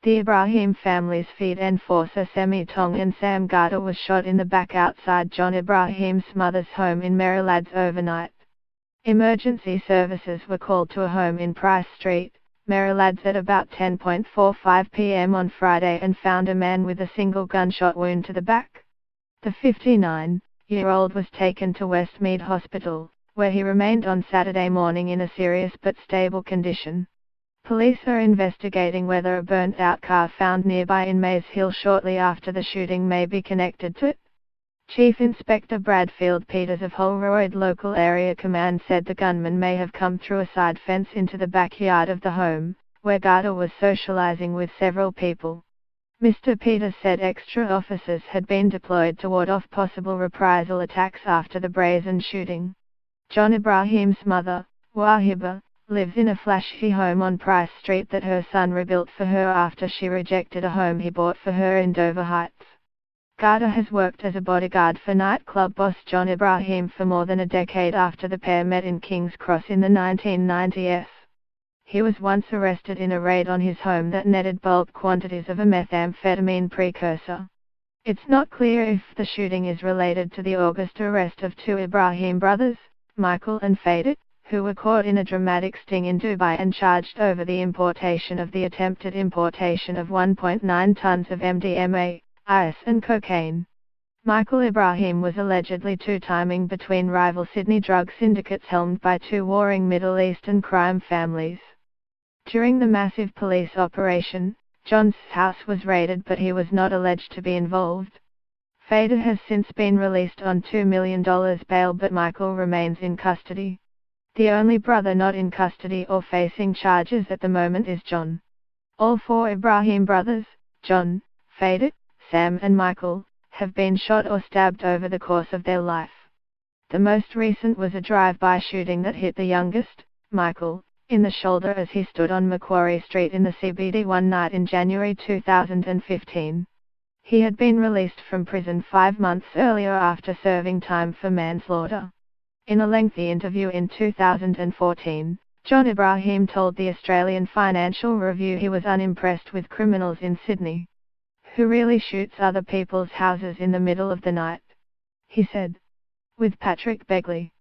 The Ibrahim family's feed enforcer Semi Tongan Sam Ngata was shot in the back outside John Ibrahim's mother's home in Maryland overnight. Emergency services were called to a home in Price Street, Maryland at about 10:45 p.m. on Friday and found a man with a single gunshot wound to the back. The 59-year-old was taken to Westmead Hospital, where he remained on Saturday morning in a serious but stable condition. Police are investigating whether a burnt-out car found nearby in Mays Hill shortly after the shooting may be connected to it. Chief Inspector Bradfield Peters of Holroyd Local Area Command said the gunman may have come through a side fence into the backyard of the home, where Ngata was socializing with several people. Mr. Peters said extra officers had been deployed to ward off possible reprisal attacks after the brazen shooting. John Ibrahim's mother, Wahiba, lives in a flashy home on Price Street that her son rebuilt for her after she rejected a home he bought for her in Dover Heights. Ngata has worked as a bodyguard for nightclub boss John Ibrahim for more than a decade after the pair met in King's Cross in the 1990s. He was once arrested in a raid on his home that netted bulk quantities of a methamphetamine precursor. It's not clear if the shooting is related to the August arrest of two Ibrahim brothers, Michael and Fadit, who were caught in a dramatic sting in Dubai and charged over the attempted importation of 1.9 tons of MDMA, ice and cocaine. Michael Ibrahim was allegedly two-timing between rival Sydney drug syndicates helmed by two warring Middle Eastern crime families. During the massive police operation, John's house was raided but he was not alleged to be involved. Fadit has since been released on $2 million bail but Michael remains in custody. The only brother not in custody or facing charges at the moment is John. All four Ibrahim brothers, John, Fadit, Sam and Michael, have been shot or stabbed over the course of their life. The most recent was a drive-by shooting that hit the youngest, Michael, in the shoulder as he stood on Macquarie Street in the CBD one night in January 2015. He had been released from prison 5 months earlier after serving time for manslaughter. In a lengthy interview in 2014, John Ibrahim told the Australian Financial Review he was unimpressed with criminals in Sydney. Who really shoots other people's houses in the middle of the night? He said. With Patrick Begley.